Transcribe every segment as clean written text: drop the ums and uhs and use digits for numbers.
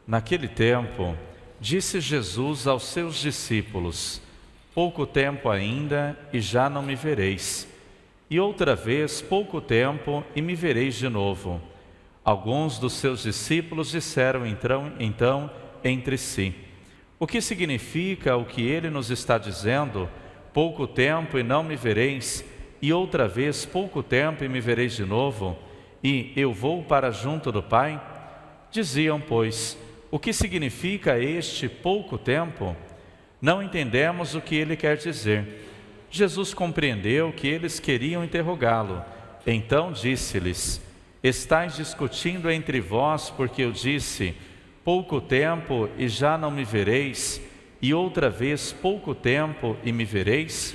Naquele tempo, disse Jesus aos seus discípulos: pouco tempo ainda e já não me vereis, e outra vez pouco tempo e me vereis de novo. Alguns dos seus discípulos disseram então entre si: o que significa o que ele nos está dizendo? Pouco tempo e não me vereis, e outra vez pouco tempo e me vereis de novo, e eu vou para junto do Pai? Diziam, pois: o que significa este pouco tempo? Não entendemos o que ele quer dizer. Jesus compreendeu que eles queriam interrogá-lo. Então disse-lhes: estais discutindo entre vós porque eu disse: pouco tempo e já não me vereis, e outra vez pouco tempo e me vereis?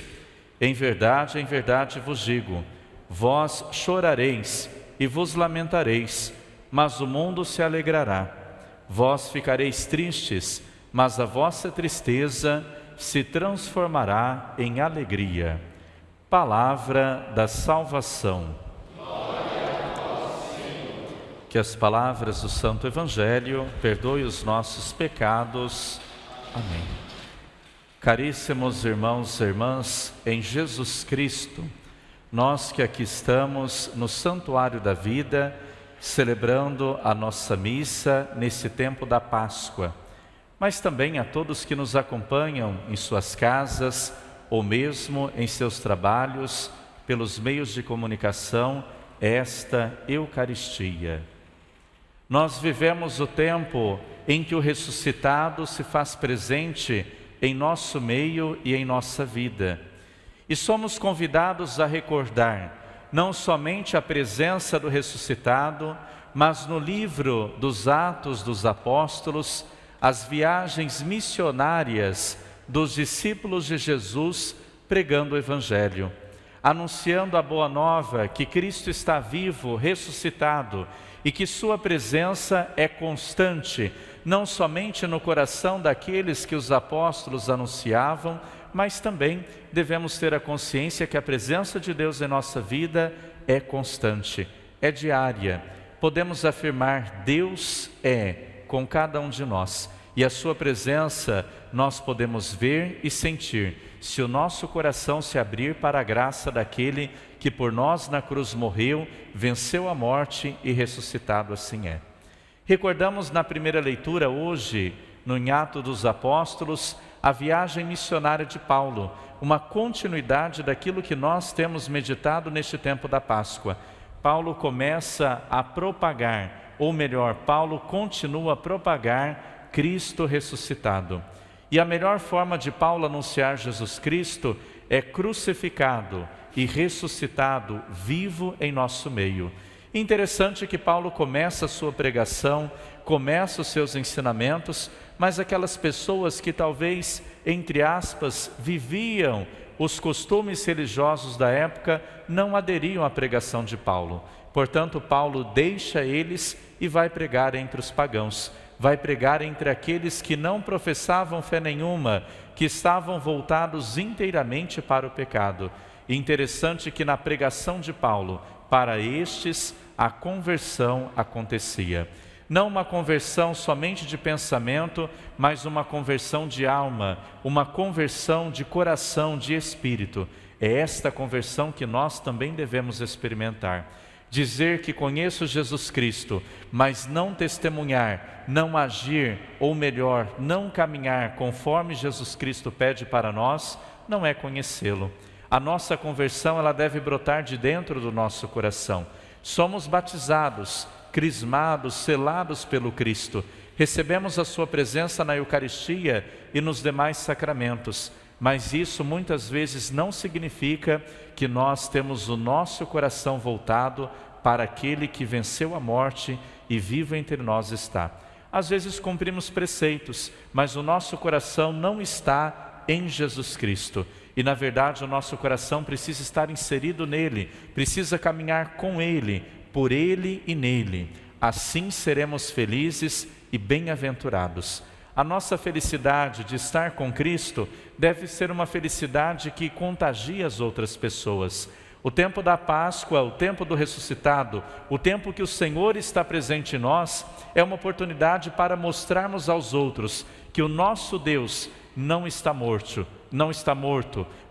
Em verdade vos digo, vós chorareis e vos lamentareis, mas o mundo se alegrará. Vós ficareis tristes, mas a vossa tristeza se transformará em alegria. Palavra da salvação. Que as palavras do Santo Evangelho perdoem os nossos pecados. Amém. Caríssimos irmãos e irmãs, em Jesus Cristo, nós que aqui estamos no Santuário da Vida, celebrando a nossa missa nesse tempo da Páscoa, mas também a todos que nos acompanham em suas casas ou mesmo em seus trabalhos, pelos meios de comunicação, esta Eucaristia. Nós vivemos o tempo em que o ressuscitado se faz presente em nosso meio e em nossa vida. E somos convidados a recordar não somente a presença do ressuscitado, mas no livro dos Atos dos Apóstolos, as viagens missionárias dos discípulos de Jesus pregando o Evangelho, anunciando a boa nova que Cristo está vivo, ressuscitado, e que sua presença é constante, não somente no coração daqueles que os apóstolos anunciavam, mas também devemos ter a consciência que a presença de Deus em nossa vida é constante, é diária. Podemos afirmar: Deus é com cada um de nós, e a sua presença nós podemos ver e sentir, se o nosso coração se abrir para a graça daquele que por nós na cruz morreu, venceu a morte e ressuscitado assim é. Recordamos na primeira leitura hoje, no Atos dos Apóstolos, a viagem missionária de Paulo, uma continuidade daquilo que nós temos meditado neste tempo da Páscoa. Paulo começa a propagar, ou melhor, Paulo continua a propagar Cristo ressuscitado. E a melhor forma de Paulo anunciar Jesus Cristo é crucificado e ressuscitado, vivo em nosso meio. Interessante que Paulo começa a sua pregação, começa os seus ensinamentos, mas aquelas pessoas que talvez, entre aspas, viviam os costumes religiosos da época, não aderiam à pregação de Paulo. Portanto, Paulo deixa eles e vai pregar entre os pagãos, vai pregar entre aqueles que não professavam fé nenhuma, que estavam voltados inteiramente para o pecado. E interessante que na pregação de Paulo, para estes, a conversão acontecia. Não uma conversão somente de pensamento, mas uma conversão de alma, uma conversão de coração, de espírito. É esta conversão que nós também devemos experimentar. Dizer que conheço Jesus Cristo, mas não testemunhar, não agir, ou melhor, não caminhar conforme Jesus Cristo pede para nós, não é conhecê-lo. A nossa conversão, ela deve brotar de dentro do nosso coração. Somos batizados, crismados, selados pelo Cristo. Recebemos a sua presença na Eucaristia e nos demais sacramentos. Mas isso muitas vezes não significa que nós temos o nosso coração voltado para aquele que venceu a morte e vivo entre nós está. Às vezes cumprimos preceitos, mas o nosso coração não está em Jesus Cristo. E na verdade o nosso coração precisa estar inserido nele, precisa caminhar com ele, por ele e nele. Assim seremos felizes e bem-aventurados. A nossa felicidade de estar com Cristo deve ser uma felicidade que contagia as outras pessoas. O tempo da Páscoa, o tempo do ressuscitado, o tempo que o Senhor está presente em nós, é uma oportunidade para mostrarmos aos outros que o nosso Deus não está morto,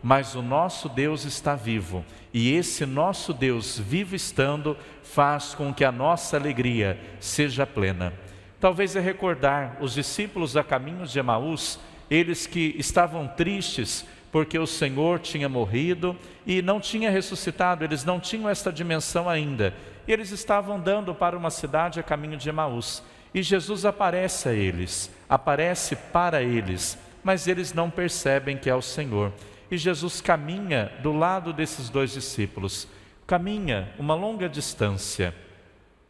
mas o nosso Deus está vivo. E esse nosso Deus vivo estando faz com que a nossa alegria seja plena. Talvez é recordar os discípulos a caminho de Emaús, eles que estavam tristes porque o Senhor tinha morrido e não tinha ressuscitado, eles não tinham esta dimensão ainda. E eles estavam andando para uma cidade a caminho de Emaús. E Jesus aparece a eles, aparece para eles, mas eles não percebem que é o Senhor. E Jesus caminha do lado desses dois discípulos, caminha uma longa distância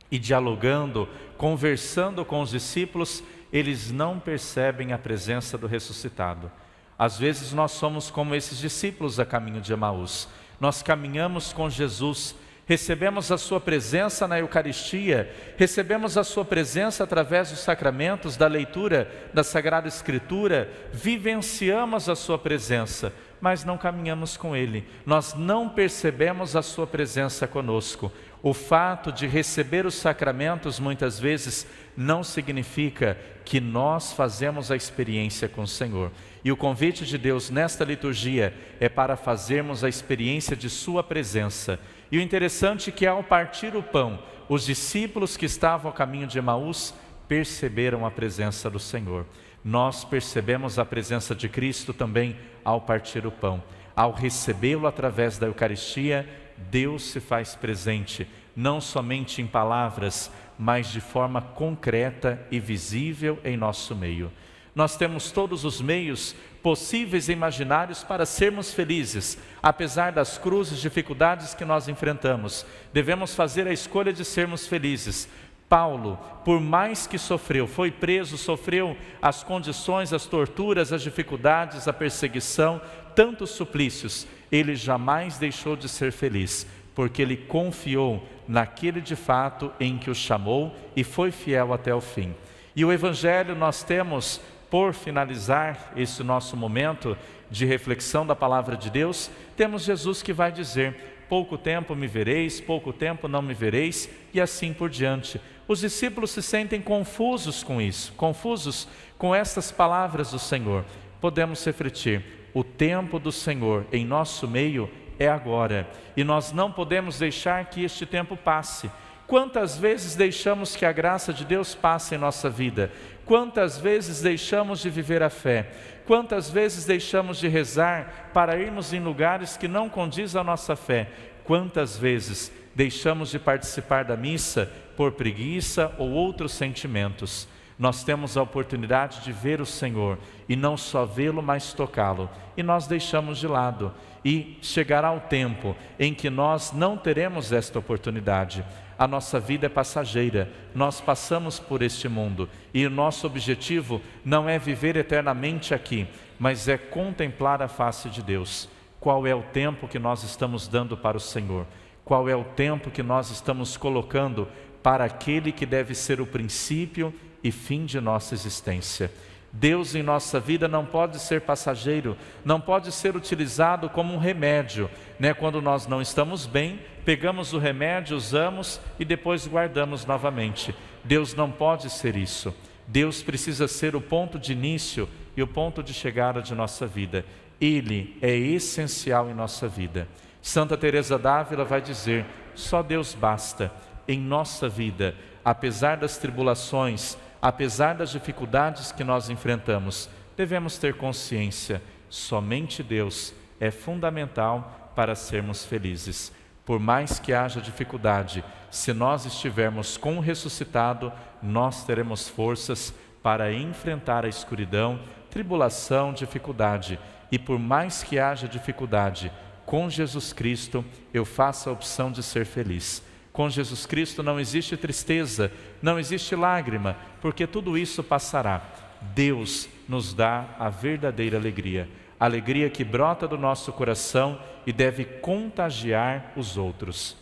e dialogando, conversando com os discípulos, eles não percebem a presença do ressuscitado. Às vezes nós somos como esses discípulos a caminho de Emaús. Nós caminhamos com Jesus, recebemos a sua presença na Eucaristia, recebemos a sua presença através dos sacramentos, da leitura da Sagrada Escritura, vivenciamos a sua presença, mas não caminhamos com Ele. Nós não percebemos a sua presença conosco. O fato de receber os sacramentos muitas vezes não significa que nós fazemos a experiência com o Senhor. E o convite de Deus nesta liturgia é para fazermos a experiência de sua presença. E o interessante é que ao partir o pão, os discípulos que estavam a caminho de Emaús perceberam a presença do Senhor. Nós percebemos a presença de Cristo também ao partir o pão. Ao recebê-lo através da Eucaristia, Deus se faz presente, não somente em palavras, mas de forma concreta e visível em nosso meio. Nós temos todos os meios possíveis e imaginários para sermos felizes, apesar das cruzes, dificuldades que nós enfrentamos. Devemos fazer a escolha de sermos felizes. Paulo, por mais que sofreu, foi preso, sofreu as condições, as torturas, as dificuldades, a perseguição, tantos suplícios, ele jamais deixou de ser feliz, porque ele confiou naquele de fato em que o chamou e foi fiel até o fim. E o Evangelho nós temos, por finalizar esse nosso momento de reflexão da Palavra de Deus, temos Jesus que vai dizer: pouco tempo me vereis, pouco tempo não me vereis, e assim por diante. Os discípulos se sentem confusos com isso, confusos com estas palavras do Senhor. Podemos refletir: o tempo do Senhor em nosso meio é agora, e nós não podemos deixar que este tempo passe. Quantas vezes deixamos que a graça de Deus passe em nossa vida? Quantas vezes deixamos de viver a fé? Quantas vezes deixamos de rezar para irmos em lugares que não condizem à nossa fé? Quantas vezes deixamos de participar da missa por preguiça ou outros sentimentos? Nós temos a oportunidade de ver o Senhor e não só vê-lo, mas tocá-lo, e nós deixamos de lado. E chegará o tempo em que nós não teremos esta oportunidade. A nossa vida é passageira, nós passamos por este mundo e o nosso objetivo não é viver eternamente aqui, mas é contemplar a face de Deus. Qual é o tempo que nós estamos dando para o Senhor? Qual é o tempo que nós estamos colocando para aquele que deve ser o princípio e fim de nossa existência? Deus em nossa vida não pode ser passageiro, não pode ser utilizado como um remédio, Quando nós não estamos bem, pegamos o remédio, usamos e depois guardamos novamente. Deus não pode ser isso. Deus precisa ser o ponto de início e o ponto de chegada de nossa vida. Ele é essencial em nossa vida. Santa Teresa d'Ávila vai dizer: só Deus basta em nossa vida, apesar das tribulações, apesar das dificuldades que nós enfrentamos. Devemos ter consciência, somente Deus é fundamental para sermos felizes. Por mais que haja dificuldade, se nós estivermos com o ressuscitado, nós teremos forças para enfrentar a escuridão, tribulação, dificuldade. E por mais que haja dificuldade, com Jesus Cristo eu faço a opção de ser feliz. Com Jesus Cristo não existe tristeza, não existe lágrima, porque tudo isso passará. Deus nos dá a verdadeira alegria, a alegria que brota do nosso coração e deve contagiar os outros.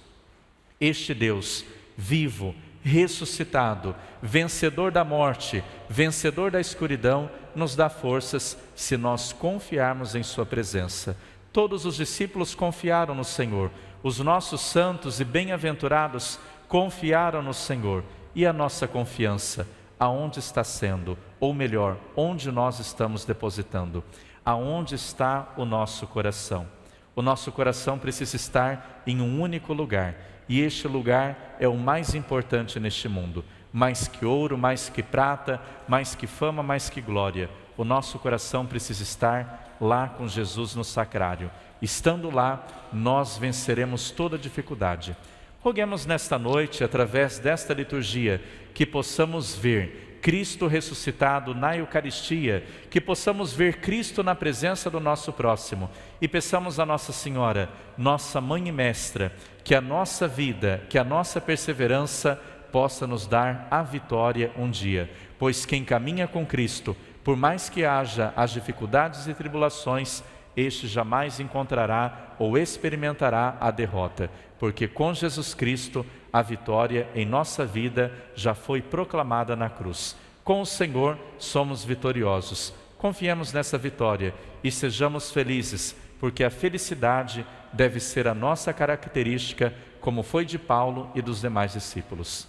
Este Deus vivo, ressuscitado, vencedor da morte, vencedor da escuridão, nos dá forças se nós confiarmos em sua presença. Todos os discípulos confiaram no Senhor. Os nossos santos e bem-aventurados confiaram no Senhor. E a nossa confiança, aonde está sendo? Ou melhor, onde nós estamos depositando? Aonde está o nosso coração? O nosso coração precisa estar em um único lugar. E este lugar é o mais importante neste mundo. Mais que ouro, mais que prata, mais que fama, mais que glória. O nosso coração precisa estar lá com Jesus no sacrário. Estando lá, nós venceremos toda dificuldade. Roguemos nesta noite, através desta liturgia, que possamos ver Cristo ressuscitado na Eucaristia, que possamos ver Cristo na presença do nosso próximo e peçamos a Nossa Senhora, nossa Mãe e Mestra, que a nossa vida, que a nossa perseverança possa nos dar a vitória um dia, pois quem caminha com Cristo, por mais que haja as dificuldades e tribulações, este jamais encontrará ou experimentará a derrota, porque com Jesus Cristo a vitória em nossa vida já foi proclamada na cruz. Com o Senhor somos vitoriosos. Confiemos nessa vitória e sejamos felizes, porque a felicidade deve ser a nossa característica, como foi de Paulo e dos demais discípulos.